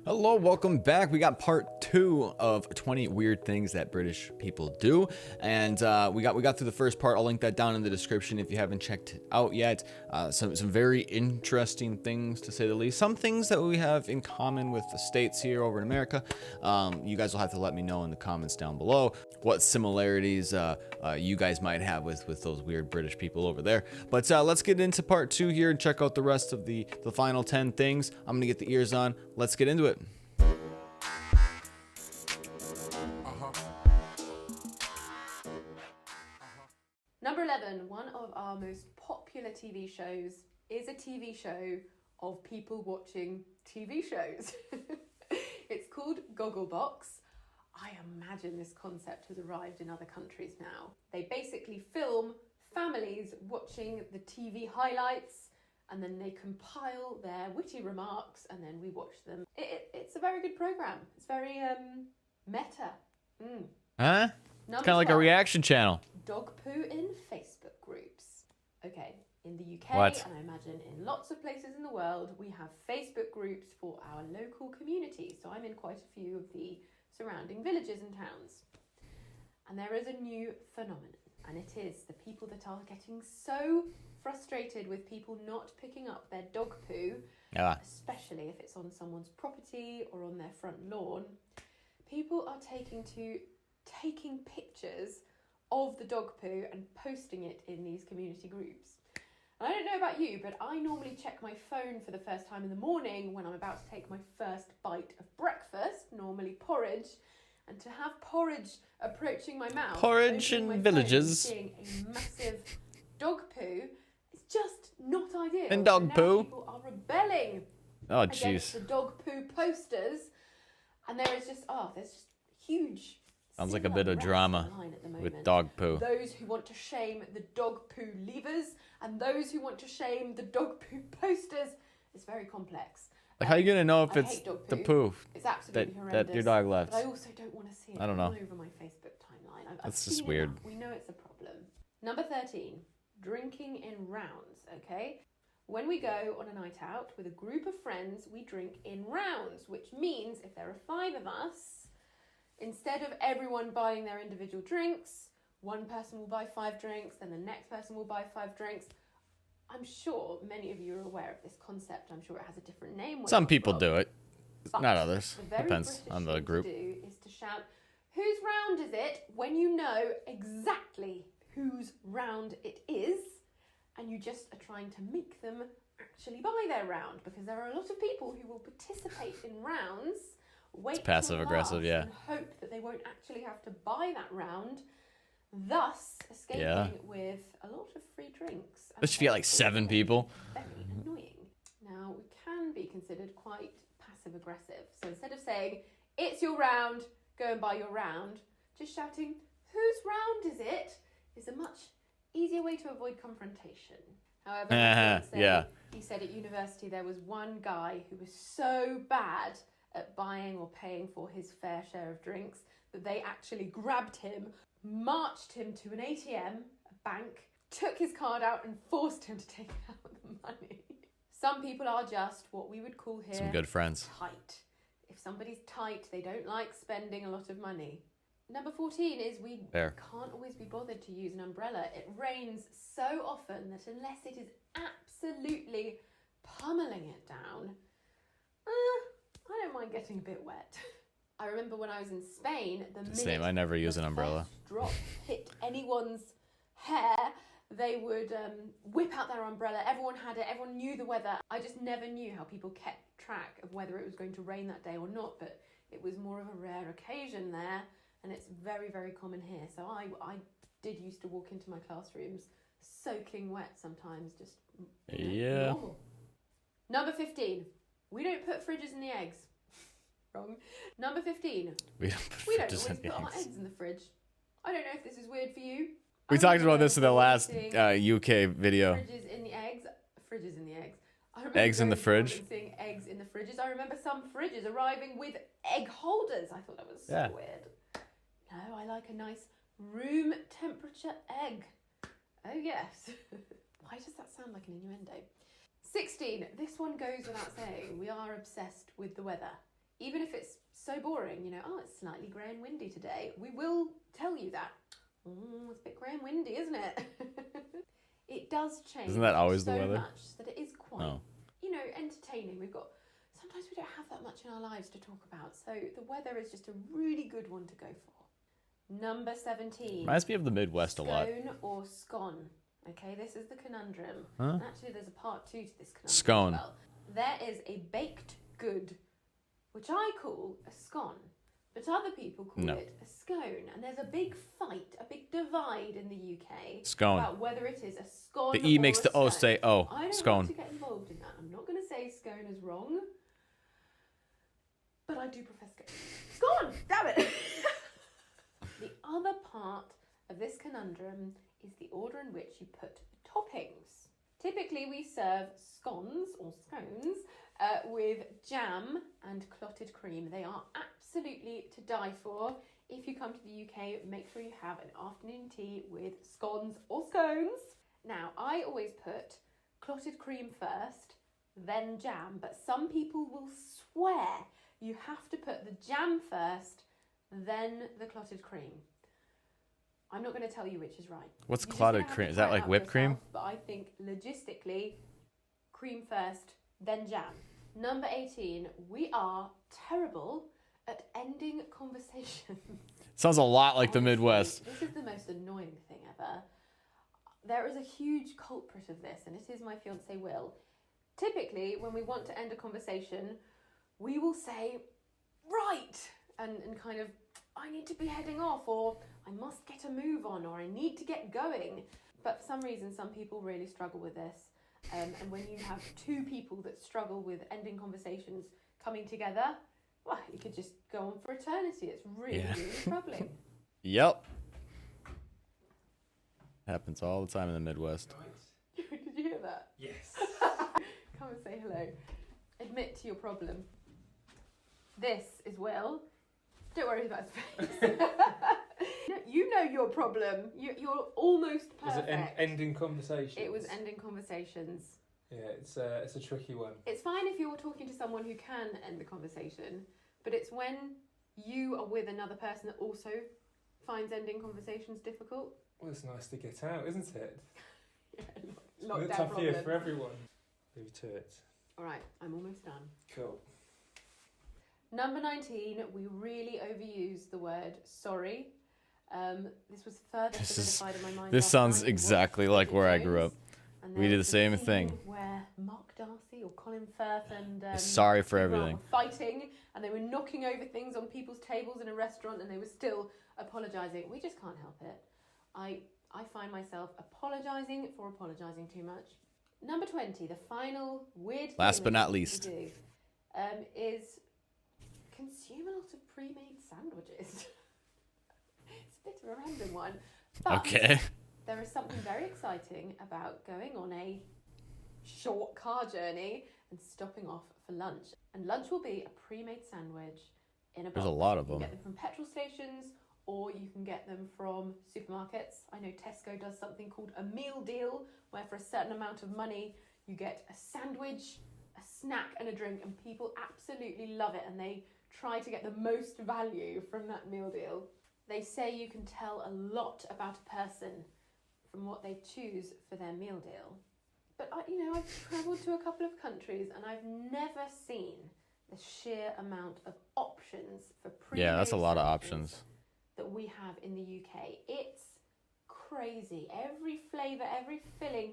Hello, welcome back. We got part 2 of 20 weird things that British people do, and we got through the first part. I'll link that down in the description if you haven't checked it out yet. Some very interesting things, to say the least. Some things that we have in common with the states here over in America. You guys will have to let me know in the comments down below what similarities you guys might have with those weird British people over there. But let's get into part 2 here and check out the rest of the final 10 things. I'm gonna get the ears on. Let's get into it. Number 11, one of our most popular TV shows is a TV show of people watching TV shows. It's called Gogglebox. I imagine this concept has arrived in other countries now. They basically film families watching the TV highlights, and then they compile their witty remarks, and then we watch them. It's a very good program. It's very meta. Huh? It's kind of like a reaction channel. Dog poo in Facebook groups. Okay, in the UK, What? and I imagine in lots of places in the world, we have Facebook groups for our local communities. So I'm in quite a few of the surrounding villages and towns. And there is a new phenomenon, and it is the people that are getting so frustrated with people not picking up their dog poo, especially if it's on someone's property or on their front lawn. People are taking pictures of the dog poo and posting it in these community groups. And I don't know about you, but I normally check my phone for the first time in the morning when I'm about to take my first bite of breakfast, normally porridge. And to have porridge approaching my mouth, Porridge in villages, seeing a massive dog poo, is just not ideal. And dog poo. People are rebelling against the dog poo posters, and there's just huge. Sounds like a bit of drama with dog poo. Those who want to shame the dog poo leavers and those who want to shame the dog poo posters. It's very complex. Like, how are you gonna know if it's the poo it's absolutely that your dog left? But I also don't want to see it I don't know. all over my Facebook timeline. That's just weird. We know it's a problem. Number 13, drinking in rounds, okay? When we go on a night out with a group of friends, we drink in rounds, which means if there are 5 of us, instead of everyone buying their individual drinks, one person will buy 5 drinks, then the next person will buy 5 drinks. I'm sure many of you are aware of this concept. I'm sure it has a different name. Some people do it, but not others. The very Depends British on the thing group. To do is to shout, "Whose round is it?" when you know exactly whose round it is, and you just are trying to make them actually buy their round, because there are a lot of people who will participate in rounds, wait It's passive aggressive, yeah, and hope that they won't actually have to buy that round, thus escaping with a lot of free drinks. This should be like 7 people. Very annoying. Now, we can be considered quite passive aggressive. So instead of saying, "It's your round, go and buy your round," just shouting, "Whose round is it?" is a much easier way to avoid confrontation. However, he said at university there was one guy who was so bad at buying or paying for his fair share of drinks that they actually grabbed him, marched him to an ATM, a bank, took his card out and forced him to take out the money. Some people are just what we would call here Some good friends. tight. If somebody's tight, they don't like spending a lot of money. Number 14 is we can't always be bothered to use an umbrella. It rains so often that unless it is absolutely pummeling it down, I don't mind getting a bit wet. I remember when I was in Spain, Same, I never use an umbrella. First drop hit anyone's hair, they would whip out their umbrella. Everyone had it, everyone knew the weather. I just never knew how people kept track of whether it was going to rain that day or not, but it was more of a rare occasion there, and it's very, very common here. So I did used to walk into my classrooms soaking wet sometimes, just normal. Number 15, we don't put fridges in the eggs. Wrong. Number 15, we don't always put our eggs in the fridge. I don't know if this is weird for you. We talked about this in the last UK video. Fridges in the eggs. Eggs in the fridge. Seeing eggs in the fridges. I remember some fridges arriving with egg holders. I thought that was so weird. No, I like a nice room temperature egg. Oh yes. Why does that sound like an innuendo? 16. This one goes without saying. We are obsessed with the weather. Even if it's so boring, you know, oh, it's slightly grey and windy today, we will tell you that. It's a bit grey and windy, isn't it? It does change. Isn't that always so the weather? much that it is quite, you know, entertaining. Sometimes we don't have that much in our lives to talk about, so the weather is just a really good one to go for. Number 17. Reminds me of the Midwest a lot. Scone or scone. Okay, this is the conundrum. Huh? Actually, there's a part 2 to this conundrum. Scone. As well. There is a baked good, which I call a scone, but other people call it a scone. And there's a big fight, a big divide in the UK Scone. about whether it is a scone. The E makes the O scone. say O. I don't Scone. want to get involved in that. I'm not going to say scone is wrong, but I do prefer scone. Scone! Damn it! The other part of this conundrum is the order in which you put toppings. Typically, we serve scones or scones with jam and clotted cream. They are absolutely to die for. If you come to the UK, make sure you have an afternoon tea with scones or scones. Now, I always put clotted cream first, then jam, but some people will swear you have to put the jam first, then the clotted cream. I'm not going to tell you which is right. What's clotted cream? Is that like whipped cream? But I think logistically, cream first, then jam. Number 18, we are terrible at ending conversations. Sounds a lot like the Honestly, Midwest. This is the most annoying thing ever. There is a huge culprit of this, and it is my fiancé Will. Typically, when we want to end a conversation, we will say, right, and kind of, I need to be heading off, or I must get a move on, or I need to get going. But for some reason, some people really struggle with this. And when you have two people that struggle with ending conversations coming together, well, you could just go on for eternity. It's really, really troubling. Yep. Happens all the time in the Midwest. Did you hear that? Yes. Come and say hello. Admit to your problem. This is Will. Don't worry about his face. You know your problem. You're almost perfect. Was it ending conversations? It was ending conversations. Yeah, it's a tricky one. It's fine if you're talking to someone who can end the conversation, but it's when you are with another person that also finds ending conversations difficult. Well, it's nice to get out, isn't it? Yeah, It's a lockdown tough year problem. for everyone. Leave to it. All right, I'm almost done. Cool. Number 19, we really overuse the word sorry. This was further solidified in my mind. This last sounds night. exactly like where I grew up. And We there did was the same scene thing. Where Mark Darcy or Colin Firth and Sorry for Hugh Grant everything. were fighting, and they were knocking over things on people's tables in a restaurant, and they were still apologising. We just can't help it. I find myself apologising for apologising too much. Number 20, the final weird thing Last but not that least. we do, is consume a lot of pre-made sandwiches. It's a bit of a random one. But Okay. there is something very exciting about going on a short car journey and stopping off for lunch. And lunch will be a pre-made sandwich in a box. There's a lot of You them. can get them from petrol stations, or you can get them from supermarkets. I know Tesco does something called a meal deal, where for a certain amount of money, you get a sandwich, a snack and a drink, and people absolutely love it, and they try to get the most value from that meal deal. They say you can tell a lot about a person from what they choose for their meal deal. But I've travelled to a couple of countries, and I've never seen the sheer amount of options for pre-made Yeah, that's a lot of sandwiches options. that we have in the UK. It's crazy. Every flavour, every filling,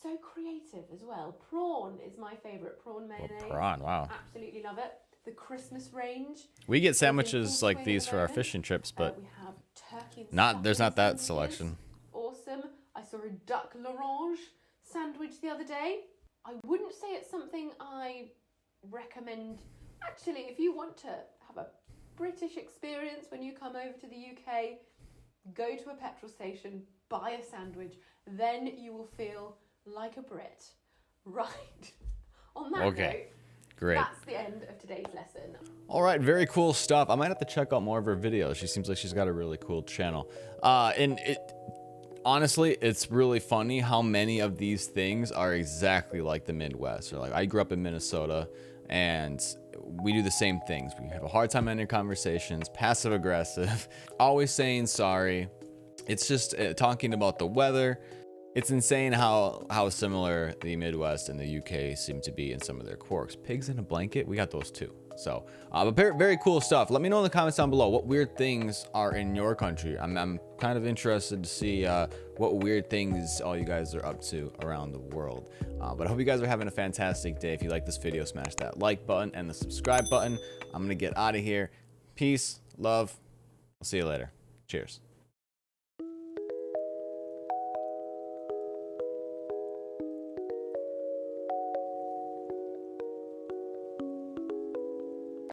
so creative as well. Prawn is my favourite. Prawn mayonnaise. Prawn, wow. Absolutely love it. The Christmas range. We get is in sandwiches full like swing at these the for our moment. fishing trips, but we have turkey and there's not that stuffing sandwiches. selection. Awesome. I saw a duck l'orange sandwich the other day. I wouldn't say it's something I recommend. Actually, if you want to have a British experience when you come over to the UK, go to a petrol station, buy a sandwich, then you will feel like a Brit. Right. On that Okay. note, Great. that's the end of today's lesson. All right, very cool stuff. I might have to check out more of her videos. She seems like she's got a really cool channel. Honestly, it's really funny how many of these things are exactly like the Midwest. Or like I grew up in Minnesota, and we do the same things. We have a hard time ending conversations, passive aggressive, always saying sorry. It's just talking about the weather. It's insane how similar the Midwest and the UK seem to be in some of their quirks. Pigs in a blanket, we got those too. So, but very cool stuff. Let me know in the comments down below what weird things are in your country. I'm kind of interested to see what weird things all you guys are up to around the world. But I hope you guys are having a fantastic day. If you like this video, smash that like button and the subscribe button. I'm gonna get out of here. Peace, love. I'll see you later. Cheers.